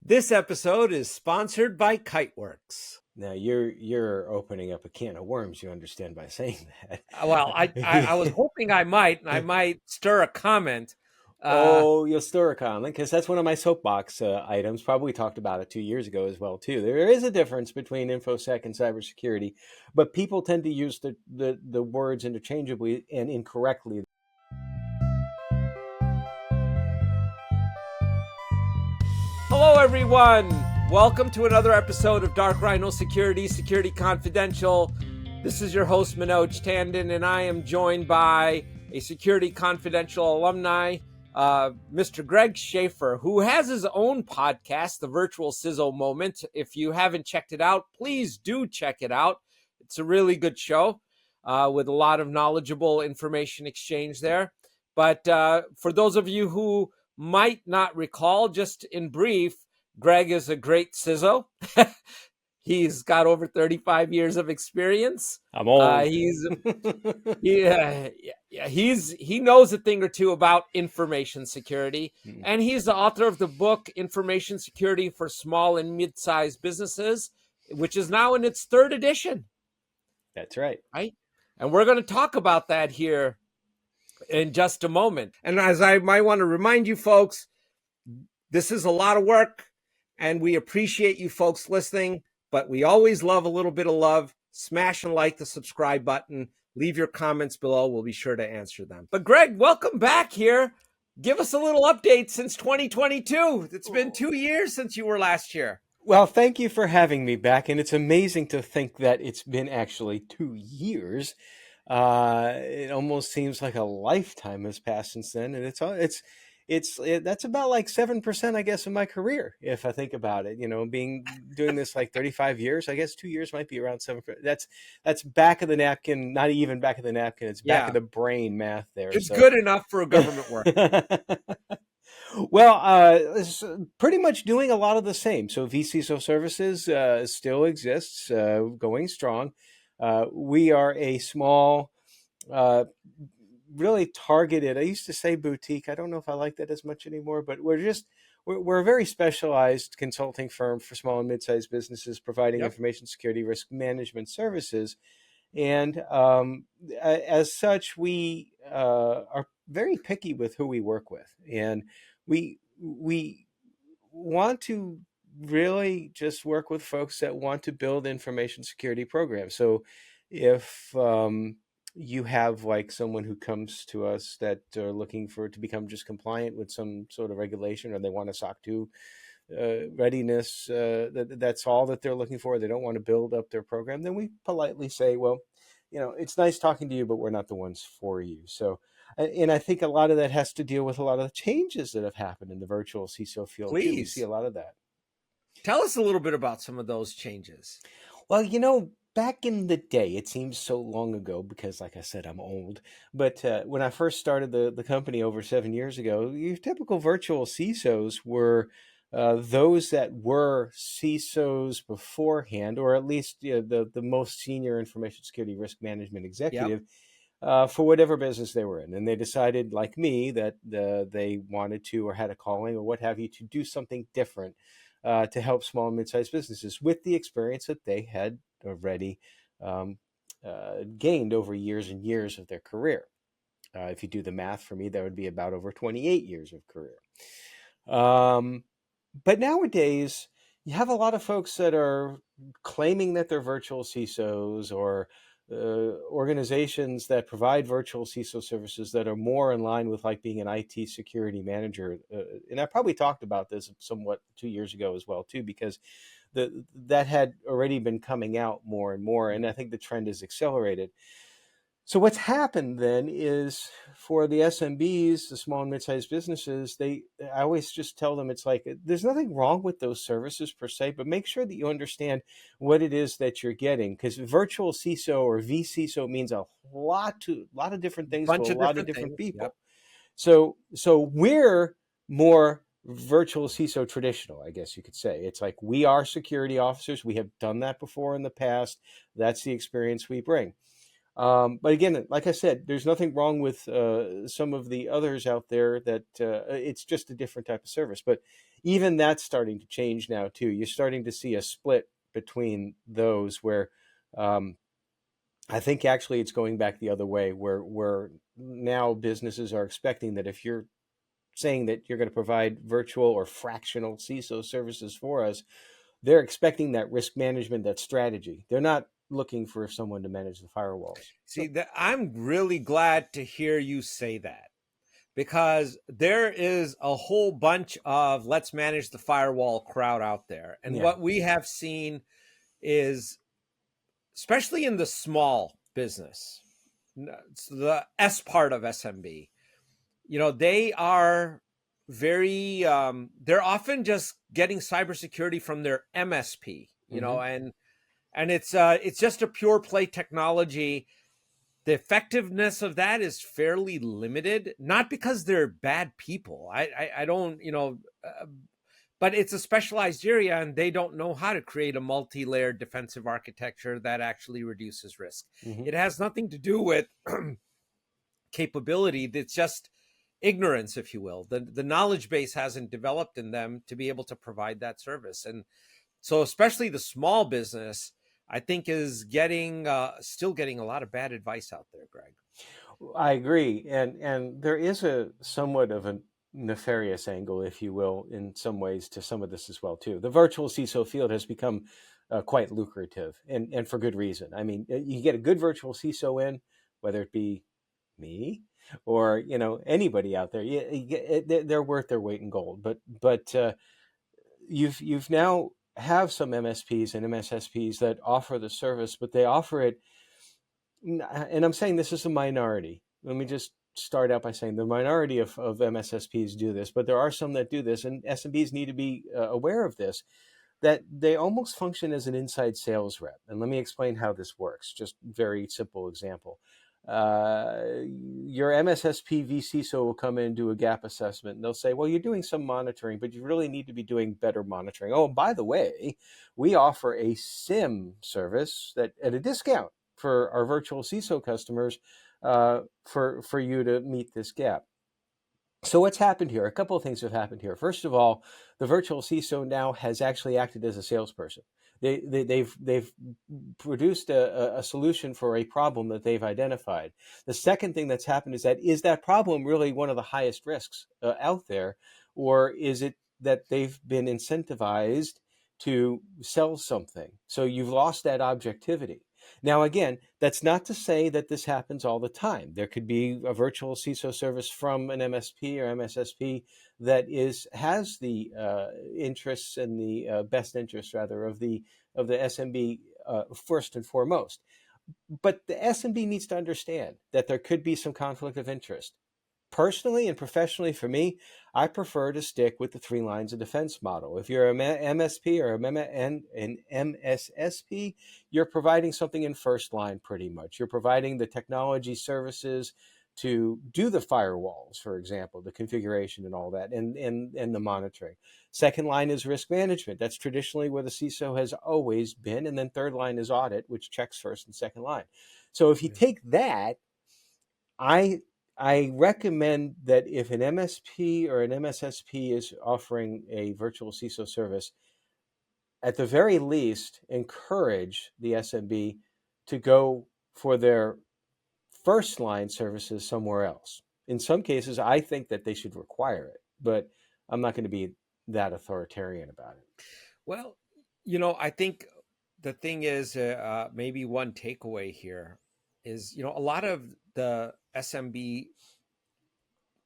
This episode is sponsored by Kiteworks. Now you're opening up a can of worms. You understand by saying that? Well, I was hoping I might stir a comment. You'll stir a comment because that's one of my soapbox items. Probably talked about it 2 years ago as well too. There is a difference between infosec and cybersecurity, but people tend to use the words interchangeably and incorrectly. Hello, everyone. Welcome to another episode of Dark Rhino Security Confidential. This is your host, Manoj Tandon, and I am joined by a Security Confidential alumni, Mr. Greg Schaffer, who has his own podcast, the Virtual CISO Moment. If you haven't checked it out, please do check it out. It's a really good show with a lot of knowledgeable information exchange there. But for those of you who might not recall, just in brief, Greg is a great CISO. He's got over 35 years of experience. I'm old. He knows a thing or two about information security, and he's the author of the book Information Security for Small and Midsized Businesses, which is now in its third edition. That's right. Right, and we're going to talk about that here in just a moment. And as I might want to remind you folks, this is a lot of work, and we appreciate you folks listening, but we always love a little bit of love. Smash and like the subscribe button. Leave your comments below. We'll be sure to answer them. But Greg, welcome back here. Give us a little update since 2022. It's been 2 years since you were last here. Well, thank you for having me back. And it's amazing to think that it's been actually 2 years. It almost seems like a lifetime has passed since then. And that's about like 7%, I guess, of my career. If I think about it, doing this like 35 years, I guess 2 years might be around 7%. That's back of the napkin, not even back of the napkin. It's back of the brain math there. It's good enough for a government work. Well, it's pretty much doing a lot of the same. So vCISO services still exists, going strong. We are a small, really targeted, I used to say boutique. I don't know if I like that as much anymore, but we're a very specialized consulting firm for small and mid-sized businesses providing information security risk management services. And as such, we are very picky with who we work with. And we want to really just work with folks that want to build information security programs. So if you have like someone who comes to us that are looking to become just compliant with some sort of regulation, or they want a SOC 2 readiness, that's all that they're looking for, they don't want to build up their program, then we politely say, well, it's nice talking to you, but we're not the ones for you. So, and I think a lot of that has to deal with a lot of the changes that have happened in the virtual CISO field. Please. We see a lot of that. Tell us a little bit about some of those changes. Well, back in the day, it seems so long ago because, like I said, I'm old. But when I first started the company over 7 years ago, your typical virtual CISOs were those that were CISOs beforehand, or at least the most senior information security risk management executive for whatever business they were in. And they decided, like me, that they wanted to, or had a calling or what have you, to do something different to help small and mid-sized businesses with the experience that they had already gained over years and years of their career. If you do the math for me, that would be about over 28 years of career. But nowadays, you have a lot of folks that are claiming that they're virtual CISOs, or organizations that provide virtual CISO services that are more in line with like being an IT security manager. And I probably talked about this somewhat 2 years ago as well, too, because that had already been coming out more and more. And I think the trend is accelerated. So what's happened then is for the SMBs, the small and mid-sized businesses, I always just tell them, it's like, there's nothing wrong with those services per se, but make sure that you understand what it is that you're getting. Because virtual CISO or vCISO means a lot of different things to a lot of different people. Yep. So we're more virtual CISO traditional, I guess you could say. It's like, we are security officers. We have done that before in the past. That's the experience we bring. But again, like I said, there's nothing wrong with some of the others out there that it's just a different type of service. But even that's starting to change now too. You're starting to see a split between those where I think actually it's going back the other way, where now businesses are expecting that if you're saying that you're going to provide virtual or fractional CISO services for us, they're expecting that risk management, that strategy. They're not looking for someone to manage the firewalls. See, that I'm really glad to hear you say that, because there is a whole bunch of let's manage the firewall crowd out there. And Yeah. what we have seen is, especially in the small business, the S part of SMB, they are they're often just getting cybersecurity from their MSP, Mm-hmm. and it's just a pure play technology. The effectiveness of that is fairly limited, not because they're bad people. I don't, but it's a specialized area, and they don't know how to create a multi-layered defensive architecture that actually reduces risk. Mm-hmm. It has nothing to do with capability. It's just ignorance, if you will. The knowledge base hasn't developed in them to be able to provide that service. And so especially the small business, I think, is still getting a lot of bad advice out there, Greg. I agree, and there is a somewhat of a nefarious angle, if you will, in some ways to some of this as well too. The virtual CISO field has become quite lucrative, and for good reason. I mean, you get a good virtual CISO in, whether it be me or anybody out there, they're worth their weight in gold. But you've now have some MSPs and MSSPs that offer the service, but they offer it, and I'm saying this is a minority. Let me just start out by saying the minority of MSSPs do this, but there are some that do this, and SMBs need to be aware of this, that they almost function as an inside sales rep. And let me explain how this works. Just very simple example. Your MSSP vCISO will come in and do a gap assessment, and they'll say, well, you're doing some monitoring, but you really need to be doing better monitoring. Oh, by the way, we offer a SIM service that at a discount for our virtual CISO customers, for you to meet this gap. So what's happened here? A couple of things have happened here. First of all, the virtual CISO now has actually acted as a salesperson. They've produced a solution for a problem that they've identified. The second thing that's happened is that problem really one of the highest risks out there, or is it that they've been incentivized to sell something? So you've lost that objectivity. Now, again, that's not to say that this happens all the time. There could be a virtual CISO service from an MSP or MSSP that has the interests and the best interests, rather, of the SMB first and foremost. But the SMB needs to understand that there could be some conflict of interest. Personally and professionally, for me, I prefer to stick with the 3 lines of defense model. If you're an MSP or an MSSP, you're providing something in first line pretty much. You're providing the technology services to do the firewalls, for example, the configuration and all that, and the monitoring. Second line is risk management. That's traditionally where the CISO has always been. And then third line is audit, which checks first and second line. So if you take that, I recommend that if an MSP or an MSSP is offering a virtual CISO service, at the very least, encourage the SMB to go for their first line services somewhere else. In some cases, I think that they should require it, but I'm not going to be that authoritarian about it. Well, I think the thing is, maybe one takeaway here is, a lot of the SMB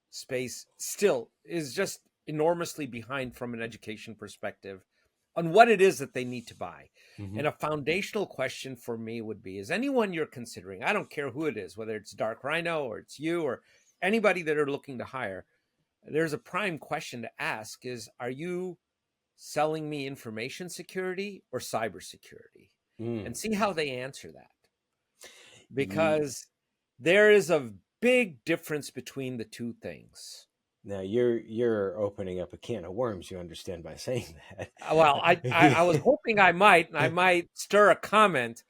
space still is just enormously behind from an education perspective on what it is that they need to buy. Mm-hmm. And a foundational question for me would be, is anyone you're considering, I don't care who it is, whether it's Dark Rhino or it's you or anybody that are looking to hire, there's a prime question to ask is, are you selling me information security or cybersecurity? And see how they answer that. Because there is a big difference between the two things. Now you're opening up a can of worms. You understand by saying that. Well, I was hoping I might stir a comment.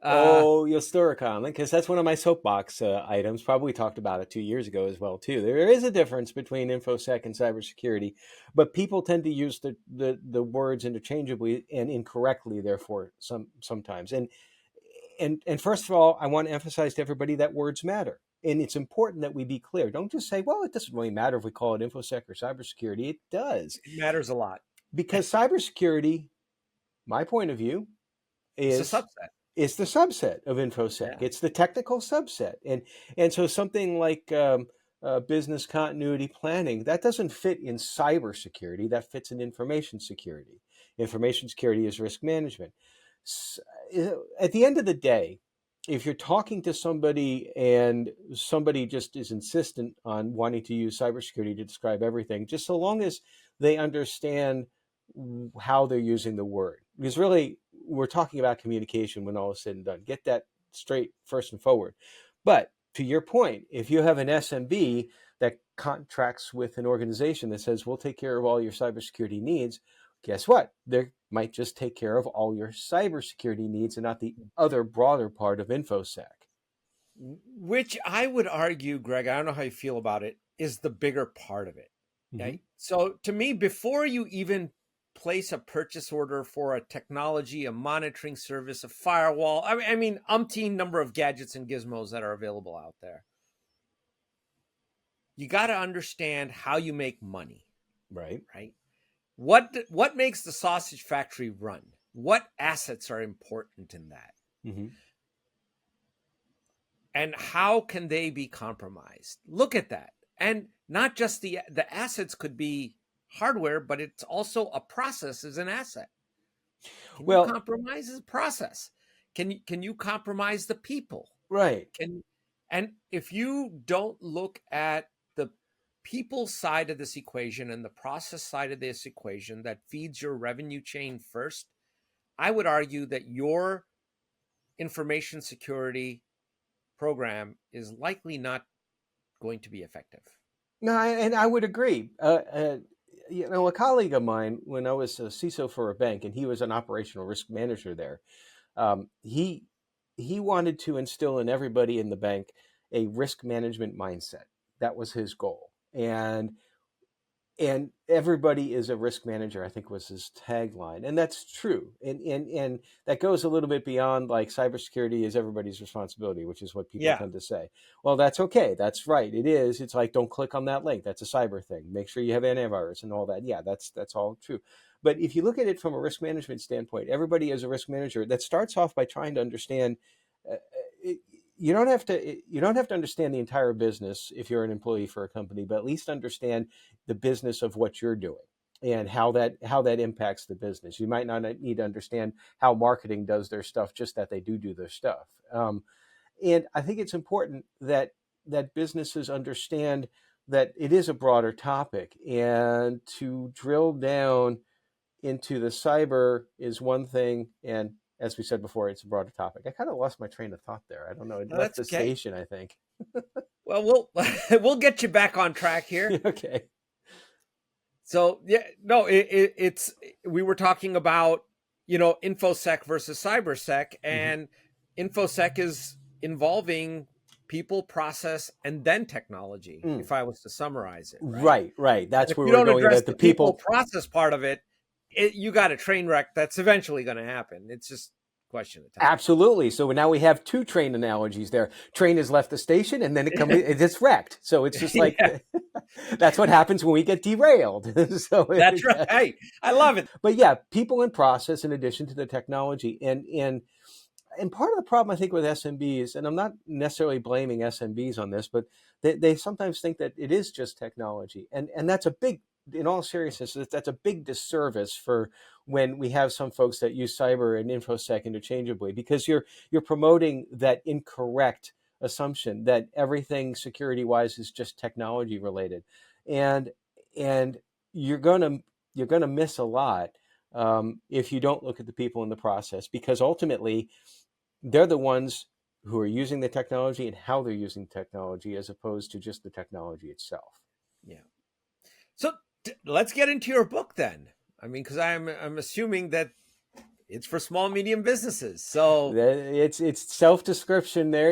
Oh, you'll stir a comment because that's one of my soapbox items. Probably talked about it 2 years ago as well too. There is a difference between infosec and cybersecurity, but people tend to use the words interchangeably and incorrectly. Therefore, sometimes. And first of all, I want to emphasize to everybody that words matter, and it's important that we be clear. Don't just say, "Well, it doesn't really matter if we call it infosec or cybersecurity." It does, It matters a lot. because cybersecurity, my point of view, It's a is subset. it's the subset of infosec. Yeah. It's the technical subset, and so something like business continuity planning, that doesn't fit in cybersecurity. That fits in information security. Information security is risk management. At the end of the day, if you're talking to somebody and somebody just is insistent on wanting to use cybersecurity to describe everything, just so long as they understand how they're using the word, because really we're talking about communication when all is said and done. Get that straight first and forward. But to your point, if you have an SMB that contracts with an organization that says, we'll take care of all your cybersecurity needs, guess what? They might just take care of all your cybersecurity needs and not the other broader part of InfoSec. Which I would argue, Greg, I don't know how you feel about it, is the bigger part of it. Right? So to me, before you even place a purchase order for a technology, a monitoring service, a firewall, I mean, umpteen number of gadgets and gizmos that are available out there, you got to understand how you make money. Right. What makes the sausage factory run? What assets are important in that? And how can they be compromised? Look at that. And not just the assets could be hardware, but it's also a process is an asset. Can you compromise a process? Can you compromise the people? Right. And if you don't look at the people side of this equation and the process side of this equation that feeds your revenue chain first, I would argue that your information security program is likely not going to be effective. No, and I would agree. A colleague of mine, when I was a CISO for a bank, and he was an operational risk manager there, he wanted to instill in everybody in the bank a risk management mindset. That was his goal, and everybody is a risk manager, I think was his tagline, and that's true. And that goes a little bit beyond like cybersecurity is everybody's responsibility, which is what people tend to say. Well, that's okay. That's right. It is. It's like, don't click on that link. That's a cyber thing. Make sure you have antivirus and all that. Yeah, that's all true. But if you look at it from a risk management standpoint, everybody is a risk manager. That starts off by trying to understand. You don't have to understand the entire business if you're an employee for a company, but at least understand the business of what you're doing and how that impacts the business. You might not need to understand how marketing does their stuff, just that they do their stuff. And I think it's important that businesses understand that it is a broader topic, and to drill down into the cyber is one thing, and as we said before, it's a broader topic. I kind of lost my train of thought there. I don't know. It left the station, I think. Well, we'll get you back on track here. Okay. So it's we were talking about infosec versus cybersec, and infosec is involving people, process, and then technology. If I was to summarize it, right. That's where we're going. If you don't address the people process part of it, you got a train wreck that's eventually going to happen. It's just a question of time. Absolutely. So now we have two train analogies there. Train has left the station, and then it's wrecked. So it's just like that's what happens when we get derailed. So that's right. Hey, I love it. But yeah, people and process in addition to the technology, and part of the problem I think with SMBs, and I'm not necessarily blaming SMBs on this, but they sometimes think that it is just technology, and that's a big. In all seriousness, that's a big disservice for when we have some folks that use cyber and infosec interchangeably, because you're promoting that incorrect assumption that everything security-wise is just technology related, and you're gonna miss a lot if you don't look at the people in the process, because ultimately they're the ones who are using the technology and how they're using the technology, as opposed to just the technology itself. Yeah. So let's get into your book then. I mean, because I'm assuming that it's for small, medium businesses. So It's self-description there.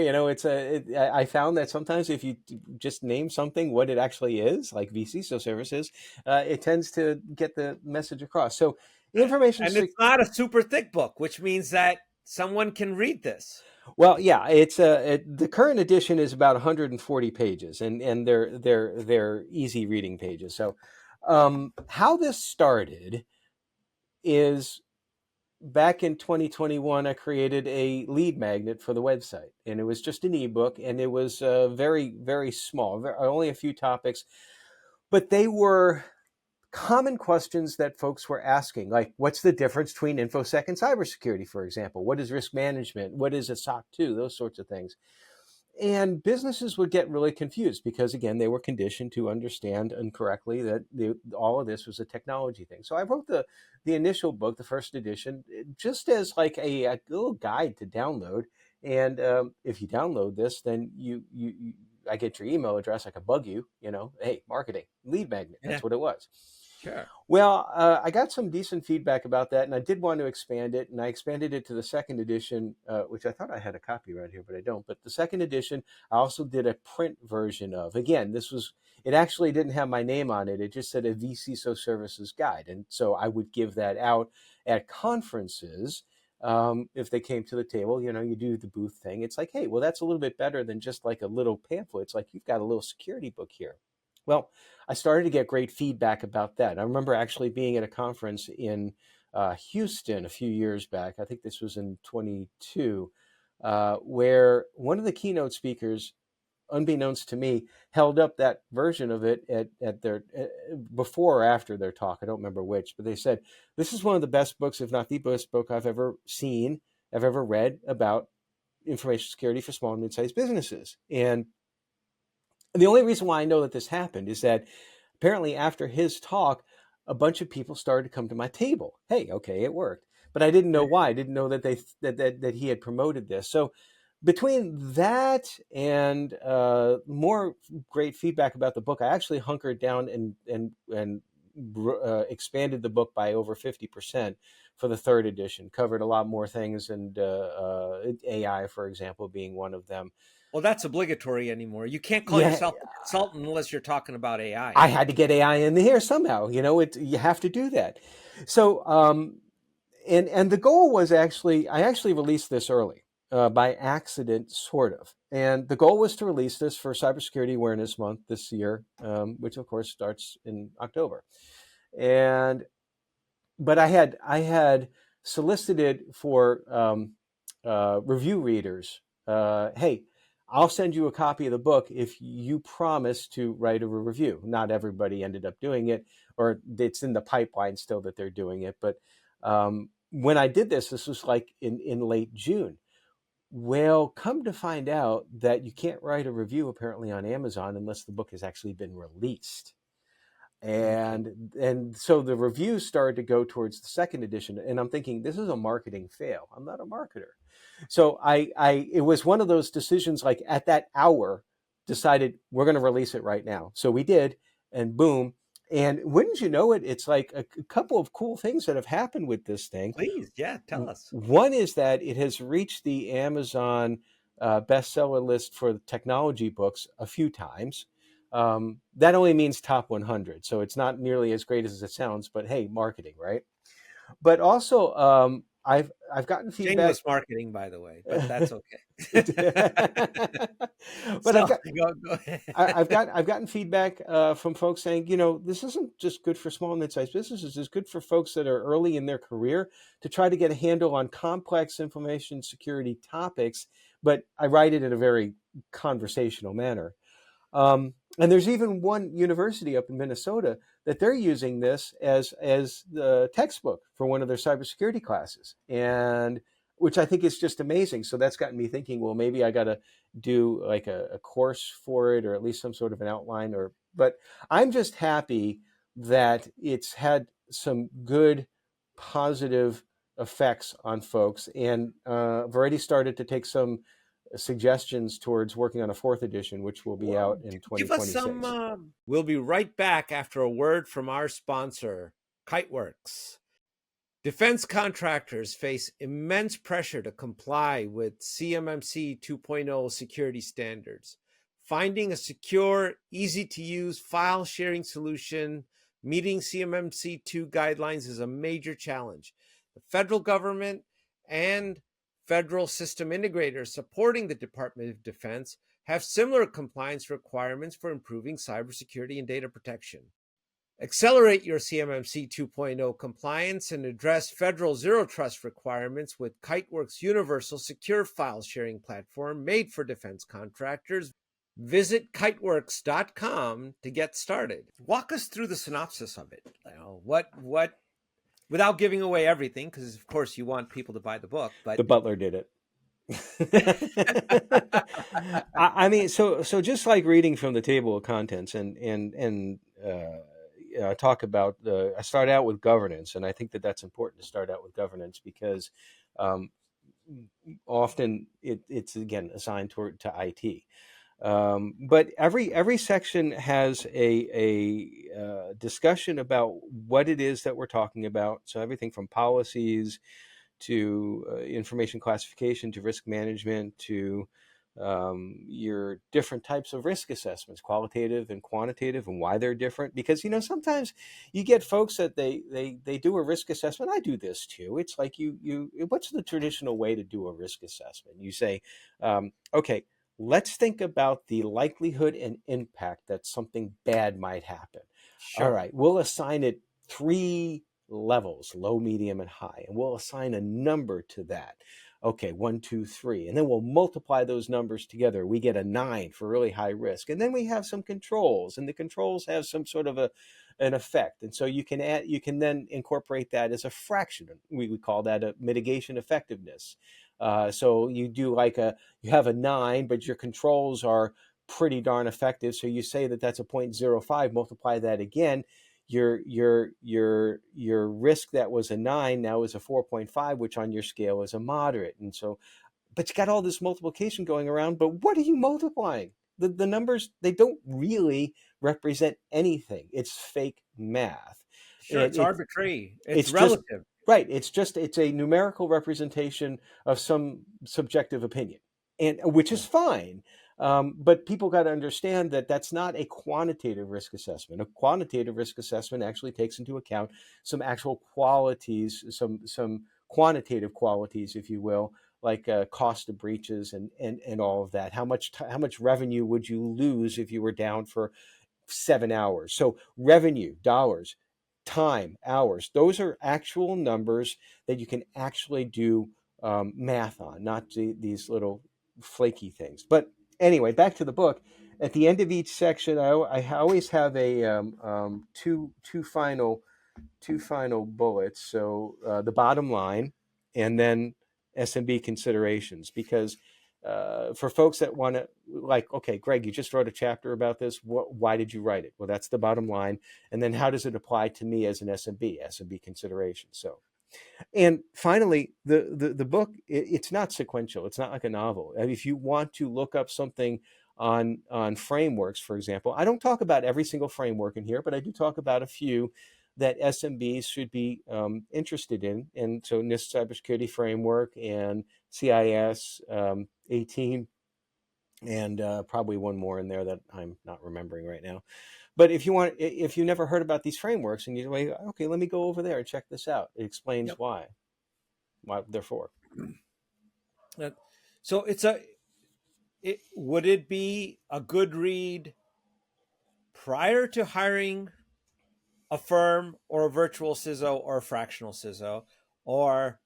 I found that sometimes if you just name something what it actually is, like vCISO services, it tends to get the message across. So information and it's not a super thick book, which means that someone can read this. Well, yeah, the current edition is about 140 pages, and they're easy reading pages. So, how this started is back in 2021. I created a lead magnet for the website, and it was just an ebook, and it was very, very small, only a few topics, but they were common questions that folks were asking, like what's the difference between InfoSec and cybersecurity, for example? What is risk management? What is a SOC 2? Those sorts of things. And businesses would get really confused because, again, they were conditioned to understand incorrectly that all of this was a technology thing. So I wrote the initial book, the first edition, just as like a little guide to download. And if you download this, then I get your email address. I can bug you. Hey, marketing lead magnet. That's what it was. Sure. Well, I got some decent feedback about that, and I did want to expand it, and I expanded it to the second edition, which I thought I had a copy right here, but I don't. But the second edition, I also did a print version of. Again, it actually didn't have my name on it. It just said a vCISO Services Guide, and so I would give that out at conferences. If they came to the table, you do the booth thing. It's like, hey, well, that's a little bit better than just like a little pamphlet. It's like you've got a little security book here. Well, I started to get great feedback about that. I remember actually being at a conference in Houston a few years back. I think this was in 22, where one of the keynote speakers, unbeknownst to me, held up that version of it at their before or after their talk. I don't remember which, but they said, this is one of the best books, if not the best book I've ever seen, I've ever read about information security for small and mid-sized businesses. And the only reason why I know that this happened is that apparently after his talk, a bunch of people started to come to my table. Hey, okay, it worked. But I didn't know why. I didn't know that that he had promoted this. So between that and more great feedback about the book, I actually hunkered down and expanded the book by over 50% for the third edition. Covered a lot more things, and AI, for example, being one of them. Well, that's obligatory anymore. You can't call yourself a consultant unless you're talking about AI. I had to get AI in here somehow. You have to do that. So, and the goal was I actually released this early by accident, sort of. And the goal was to release this for Cybersecurity Awareness Month this year, which of course starts in October. But I had solicited for review readers. Hey, I'll send you a copy of the book if you promise to write a review. Not everybody ended up doing it, or it's in the pipeline still that they're doing it. But when I did this was like in late June. Well, come to find out that you can't write a review apparently on Amazon unless the book has actually been released. And so the reviews started to go towards the second edition, and I'm thinking, this is a marketing fail. I'm not a marketer. So it was one of those decisions, like at that hour, decided we're going to release it right now. So we did, and boom. And wouldn't you know it, it's like a couple of cool things that have happened with this thing. Please, yeah, tell us. One is that it has reached the Amazon bestseller list for technology books a few times. That only means top 100, so it's not nearly as great as it sounds. But hey, marketing, right? But also, I've gotten feedback. Shameless marketing, by the way, but that's okay. But So, go ahead. I've gotten feedback from folks saying, this isn't just good for small and mid-sized businesses. It's good for folks that are early in their career to try to get a handle on complex information security topics. But I write it in a very conversational manner. And there's even one university up in Minnesota that they're using this as the textbook for one of their cybersecurity classes, and which I think is just amazing. So that's gotten me thinking, well, maybe I got to do like a course for it, or at least some sort of an outline. But I'm just happy that it's had some good, positive effects on folks, and I've already started to take some suggestions towards working on a fourth edition, which will be out in 2026. Give us some. We'll be right back after a word from our sponsor, Kiteworks. Defense contractors face immense pressure to comply with CMMC 2.0 security standards. Finding a secure, easy to use file sharing solution meeting CMMC 2 guidelines is a major challenge. The federal government and federal system integrators supporting the Department of Defense have similar compliance requirements for improving cybersecurity and data protection. Accelerate your CMMC 2.0 compliance and address federal zero trust requirements with Kiteworks' universal secure file sharing platform made for defense contractors. Visit kiteworks.com to get started. Walk us through the synopsis of it. What without giving away everything, because of course you want people to buy the book, but The butler did it. I mean, so just like reading from the table of contents and talk about I start out with governance, and I think that that's important to start out with governance because um, often it's again assigned to IT. But every section has a discussion about what it is that we're talking about. So everything from policies to information classification to risk management to your different types of risk assessments, qualitative and quantitative, and why they're different. Because sometimes you get folks that they do a risk assessment. I do this too. It's like you what's the traditional way to do a risk assessment? You say, okay, let's think about the likelihood and impact that something bad might happen. All sure. right, we'll assign it 3 levels: low, medium, and high, and we'll assign a number to that. Okay, 1, 2, 3, and then we'll multiply those numbers together. We get a 9 for really high risk, and then we have some controls, and the controls have some sort of an effect, and so you can then incorporate that as a fraction. We call that a mitigation effectiveness. So you do you have a 9, but your controls are pretty darn effective. So you say that that's a 0.05. Multiply that again. Your risk that was a 9 now is a 4.5, which on your scale is a moderate. And so, but you got all this multiplication going around. But what are you multiplying? The numbers, they don't really represent anything. It's fake math. Sure, It, it's it arbitrary. It's it's just relative. right. It's a numerical representation of some subjective opinion, and which Yeah. is fine. But people got to understand that that's not a quantitative risk assessment. A quantitative risk assessment actually takes into account some actual qualities, some quantitative qualities, if you will, like cost of breaches and all of that. How much revenue would you lose if you were down for 7 hours? So revenue, dollars, time, hours, those are actual numbers that you can actually do math on, not these little flaky things. But anyway, back to the book. At the end of each section, I always have a two final bullets. So the bottom line, and then SMB considerations, because for folks that want to, like, okay, Greg, you just wrote a chapter about this. Why did you write it? Well, that's the bottom line. And then how does it apply to me as an SMB considerations? So, and finally, the book, it's not sequential. It's not like a novel. And if you want to look up something on frameworks, for example, I don't talk about every single framework in here, but I do talk about a few that SMBs should be interested in. And so NIST cybersecurity framework and CIS 18, and probably one more in there that I'm not remembering right now. But if you never heard about these frameworks and you're like, okay, let me go over there and check this out. It explains Yep. why therefore. Uh, So would it be a good read prior to hiring a firm or a virtual CISO or a fractional CISO, or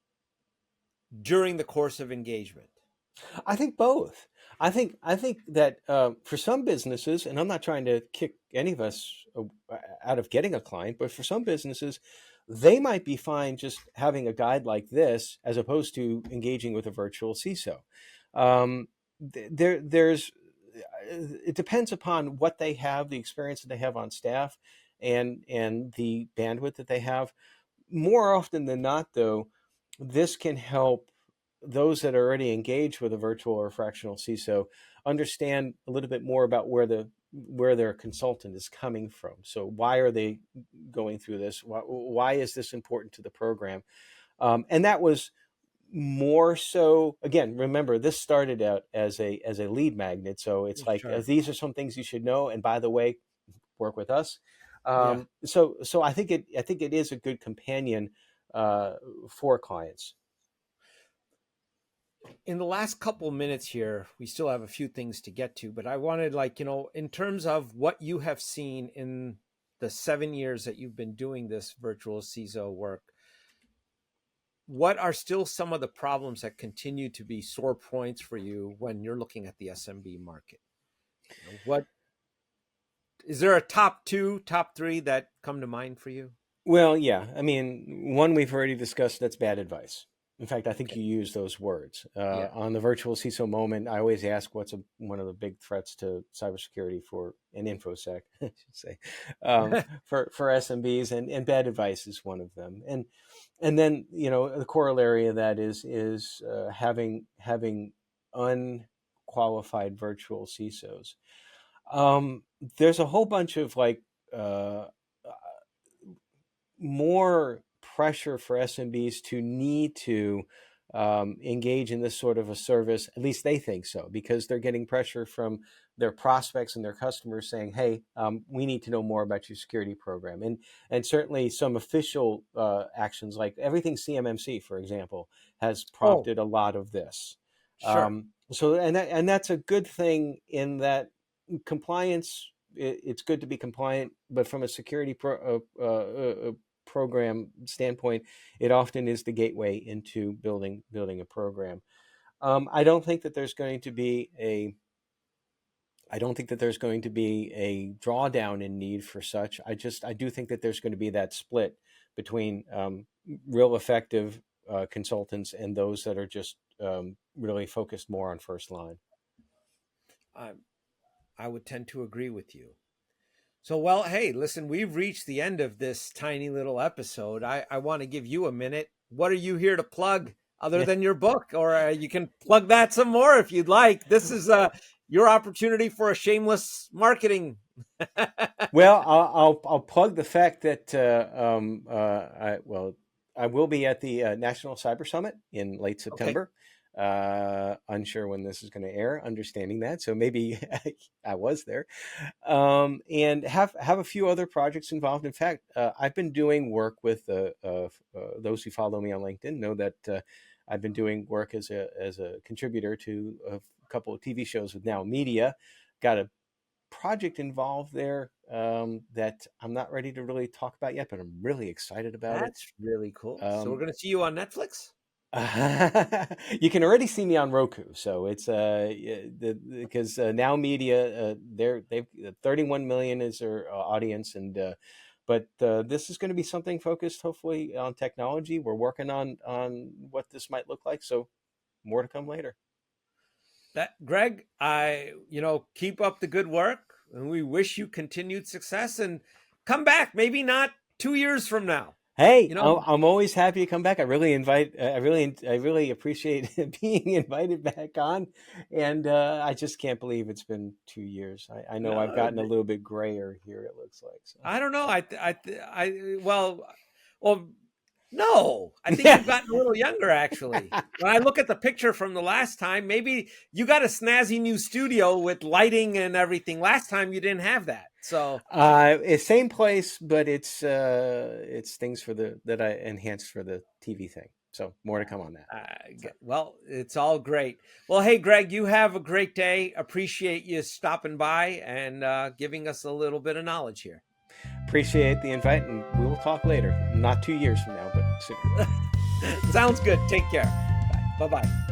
during the course of engagement? I think both. I think that for some businesses, and I'm not trying to kick any of us out of getting a client, but for some businesses, they might be fine just having a guide like this as opposed to engaging with a virtual CISO. There's it depends upon what they have, the experience that they have on staff, and the bandwidth that they have. More often than not, though, this can help those that are already engaged with a virtual or fractional CISO understand a little bit more about where where their consultant is coming from. So why are they going through this? Why is this important to the program? And that was more so, again, remember, this started out as a lead magnet. So it's like, Sure. these are some things you should know. And by the way, work with us. Yeah. So I think it is a good companion for clients. In the last couple minutes here, we still have a few things to get to, but I wanted, like, in terms of what you have seen in the 7 years that you've been doing this virtual CISO work, what are still some of the problems that continue to be sore points for you when you're looking at the SMB market? What is there a top 2, top 3 that come to mind for you? Well, yeah. I mean, one we've already discussed, that's bad advice. In fact, I think Okay. you use those words. Yeah. On the Virtual CISO Moment, I always ask what's one of the big threats to cybersecurity for an InfoSec, I should say, for SMBs, and bad advice is one of them. And then, the corollary of that is having unqualified virtual CISOs. There's a whole bunch of like more pressure for SMBs to need to engage in this sort of a service. At least they think so, because they're getting pressure from their prospects and their customers saying, "Hey, we need to know more about your security program." And certainly some official actions, like everything CMMC, for example, has Oh, prompted a lot of this. sure. And that's a good thing, in that compliance. It's good to be compliant, but from a security program standpoint, it often is the gateway into building a program. I don't think that there's going to be a drawdown in need for such. I do think that there's going to be that split between real effective consultants and those that are just really focused more on first line. I, I would tend to agree with you. So, well, hey, listen, we've reached the end of this tiny little episode. I want to give you a minute. What are you here to plug other than your book? Or you can plug that some more if you'd like. This is your opportunity for a shameless marketing. Well, I'll plug the fact that I will be at the National Cyber Summit in late Okay. September. Unsure when this is going to air, understanding that, so maybe I was there, and have a few other projects involved. In fact, I've been doing work with those who follow me on LinkedIn know that I've been doing work as a contributor to a couple of TV shows with Now Media. Got a project involved there that I'm not ready to really talk about yet, but I'm really excited about it. That's really cool. So we're Um, going to see you on Netflix? you can already see me on Roku, so it's because Now Media, they've 31 million is their audience, and but this is going to be something focused, hopefully, on technology. We're working on what this might look like, so more to come later. That Greg, keep up the good work, and we wish you continued success, and come back, maybe not 2 years from now. Hey, You know, I'm always happy to come back. I really appreciate being invited back on, and I just can't believe it's been 2 years. I know I've no, gotten a little bit grayer here, it looks like. So. I don't know. Well, no, I think Yeah. you've gotten a little younger, actually. When I look at the picture from the last time, maybe you got a snazzy new studio with lighting and everything. Last time you didn't have that. So, It's same place, but it's things that I enhanced for the TV thing. So more to come on that. So. well, it's all great. Well, hey, Greg, you have a great day. Appreciate you stopping by and giving us a little bit of knowledge here. Appreciate the invite, and we will talk later. Not 2 years from now, but sooner. Sounds good. Take care. Bye bye.